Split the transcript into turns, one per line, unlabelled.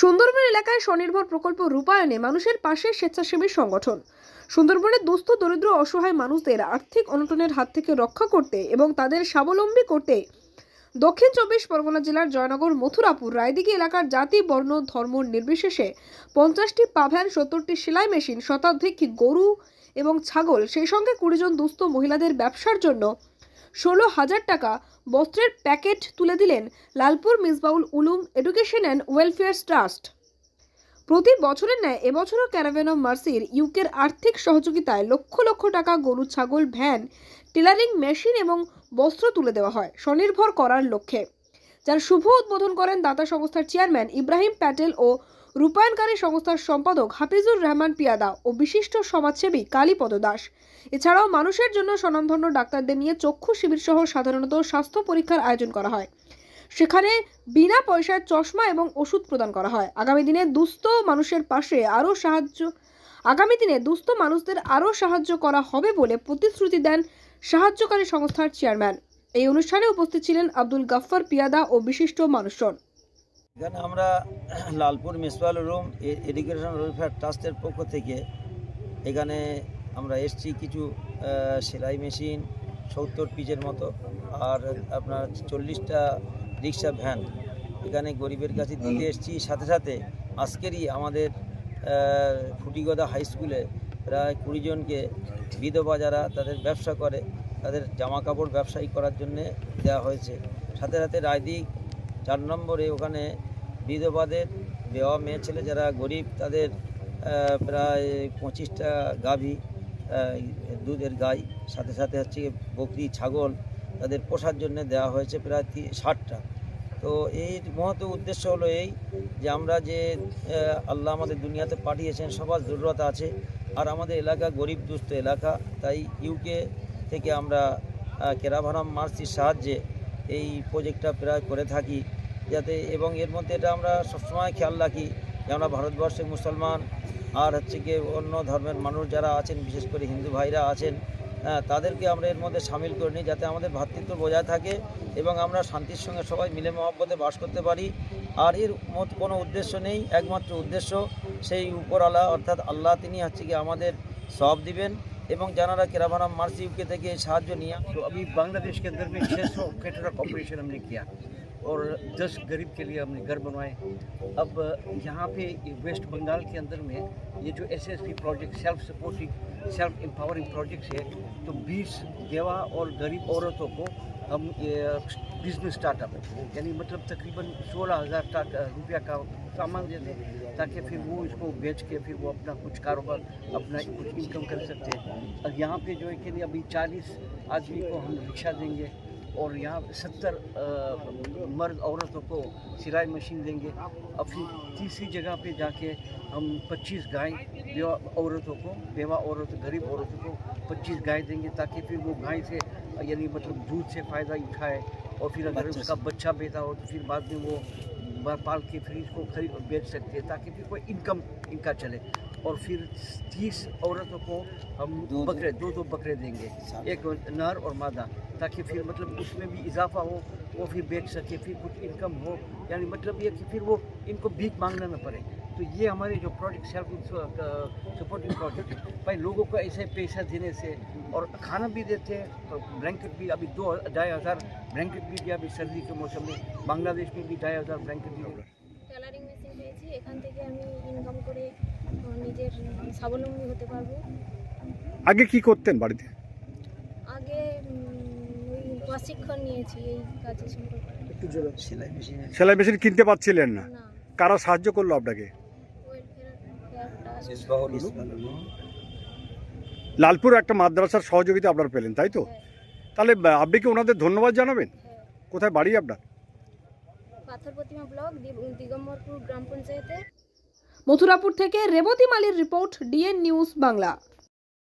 সুন্দরবন এলাকায় স্বনির্ভর প্রকল্প রূপায়ণে মানুষের পাশে স্বেচ্ছাসেবী সংগঠন। সুন্দরবনের দুস্থ দরিদ্র অসহায় মানুষদের আর্থিক অনটনের হাত থেকে রক্ষা করতে এবং তাদের স্বাবলম্বী করতে দক্ষিণ 24 পরগনা জেলার জয়নগর মথুরাপুর রায়দিঘি এলাকার জাতি বর্ণ ধর্ম নির্বিশেষে 50টি পাভ্যান, 70টি সেলাই মেশিন, শতাধিক গরু এবং ছাগল, সেই সঙ্গে 20 জন দুস্থ মহিলাদের ব্যবসার জন্য 16,000 টাকা বস্ত্রের প্যাকেট তুলে দিলেন Lalpur Misbahul Uloom education and welfare trust. প্রতি বছরের ন্যায় এবছরও ক্যারাভ্যান অফ মার্সির ইউকের আর্থিক সহযোগিতায় লক্ষ লক্ষ টাকা গরু, ছাগল, ভ্যান, টেলারিং মেশিন এবং বস্ত্র তুলে দেওয়া হয় স্বনির্ভর করার লক্ষ্যে, যার শুভ উদ্বোধন করেন দাতা সংস্থার চেয়ারম্যান ইব্রাহিম প্যাটেল ও রূপায়ণকারী সংস্থার সম্পাদক হাফিজুর রহমান পিয়াদা ও বিশিষ্ট সমাজসেবী কালীপদ দাস। এছাড়াও মানুষের জন্য স্বনামধন্য ডাক্তারদের নিয়ে চক্ষু শিবির সহ সাধারণত স্বাস্থ্য পরীক্ষার আয়োজন করা হয়। সেখানে বিনা পয়সায় চশমা এবং ওষুধ প্রদান করা হয়। আগামী দিনে দুস্থ মানুষদের আরও সাহায্য করা হবে বলে প্রতিশ্রুতি দেন সাহায্যকারী সংস্থার চেয়ারম্যান। এই অনুষ্ঠানে উপস্থিত ছিলেন আব্দুল গাফফার পিয়াদা ও বিশিষ্ট মানুষজন।
এখানে আমরা লালপুর মিসবাউল উলুম এডুকেশন ওয়েলফেয়ার ট্রাস্টের পক্ষ থেকে এখানে আমরা এসছি কিছু সেলাই মেশিন 70 পিসের মতো আর আপনার 40টা রিক্সা ভ্যান এখানে গরিবের কাছে দিতে এসছি। সাথে সাথে আজকেরই আমাদের ফুটিগদা হাই স্কুলে প্রায় 20 জনকে বিধবা যারা তাদের ব্যবসা করে তাদের জামা কাপড় ব্যবসায়ী করার জন্যে দেওয়া হয়েছে। সাথে সাথে রায়দিঘি 4 নম্বরে ওখানে বিধবাদের বিধবা মেয়ে ছেলে যারা গরিব তাদের প্রায় 25টা গাভী দুধের গাই, সাথে সাথে হচ্ছে বকরি, ছাগল তাদের পোষার জন্য দেওয়া হয়েছে প্রায় 60টা। তো এই মহৎ উদ্দেশ্য হলো এই যে আমরা যে আল্লাহ আমাদের দুনিয়াতে পাঠিয়েছেন সবার জরুরত আছে, আর আমাদের এলাকা গরিব দুস্থ এলাকা, তাই ইউকে থেকে আমরা ক্যারাভ্যান অফ মার্সির সাহায্যে এই প্রজেক্টটা প্রায় করে থাকি যাতে, এবং এর মধ্যে এটা আমরা সবসময় খেয়াল রাখি যে আমরা ভারতবর্ষে মুসলমান আর হচ্ছে গিয়ে অন্য ধর্মের মানুষ যারা আছেন, বিশেষ করে হিন্দু ভাইরা আছেন, তাদেরকে আমরা এর মধ্যে সামিল করে নিই যাতে আমাদের ভ্রাতৃত্ব বজায় থাকে এবং আমরা শান্তির সঙ্গে সবাই মিলে মহব্বতে বাস করতে পারি। আর এর কোনো উদ্দেশ্য নেই, একমাত্র উদ্দেশ্য সেই উপরওয়ালা অর্থাৎ আল্লাহ তিনি হচ্ছে গিয়ে আমাদের সওয়াব দিবেন এবং যারা ক্যারাভ্যান অফ মার্সি यूके থেকে সাহায্য নিয়ে।
तो अभी बांग्लादेश के अंदर में 600 कैटरर ऑपरेशन हमने किया और 10 गरीब के लिए हमने घर बनवाए। अब यहाँ पे वेस्ट बंगाल के अंदर में ये जो SSP project self supporting self empowering project है, तो 20 बेवा और गरीब औरतों को हम बिजनेस स्टार्टअप यानी मतलब तकरीबन 16,000 रुपया का सामान देते हैं ताकि फिर वो इसको बेच के फिर वो अपना कुछ कारोबार अपना कुछ इनकम कर सकते हैं। और यहाँ पे जो है कि अभी 40 आदमी को हम रिक्शा देंगे और यहाँ 70 मर्द औरतों को सिलाई मशीन देंगे। और फिर तीसरी जगह पे जाके हम 25 गाय बेवा औरतों गरीब औरतों को 25 गाय देंगे ताकि फिर वो गाय से यानी मतलब दूध से फ़ायदा उठाए और फिर अगर उसका बच्चा पैदा हो तो फिर बाद में वो पाल के फिर इसको खरीद बेच सकते हैं ताकि फिर कोई इनकम इनका चले। और फिर 30 औरतों को हम बकरे दो बकरे देंगे, एक नर और मादा, ताकि फिर मतलब उसमें भी इजाफा हो, वो फिर बेच सके, फिर कुछ इनकम हो, यानी मतलब ये कि फिर वो इनको भीख मांगना न पड़े। तो ये हमारे जो प्रोजेक्ट सेल्फ सपोर्टिंग प्रोजेक्ट है भाई, लोगों को ऐसे पैसा देने से और खाना भी देते हैं, ब्लैंकेट भी अभी 2,500 ब्लैंकेट भी दिया अभी सर्दी के मौसम में। बांग्लादेश में भी 2,500 ब्लैंकेट दिया।
টেলারিং মেশিন পেয়েছি, এখান থেকে আমি ইনকাম করে নিজের স্বাবলম্বী হতে পারবো।
আগে কি করতেন বাড়িতে?
আগে ওই প্রশিক্ষণ নিয়েছি এই কাজের সম্পর্কে।
সেলাই মেশিন কিনতে পারছিলেন না,
না,
কারা সাহায্য করলো আপনাকে? লালপুর একটা মাদ্রাসার সহযোগিতা আপনারা পেলেন, তাই তো? তাহলে আপনি কি ওনাদের ধন্যবাদ জানাবেন? কোথায় বাড়ি আপনার?
পাথর প্রতিমা ব্লক, দিগম্বরপুর গ্রাম পঞ্চায়েতে।
মথুরাপুর থেকে রেবতী মালির রিপোর্ট, ডিএন নিউজ বাংলা।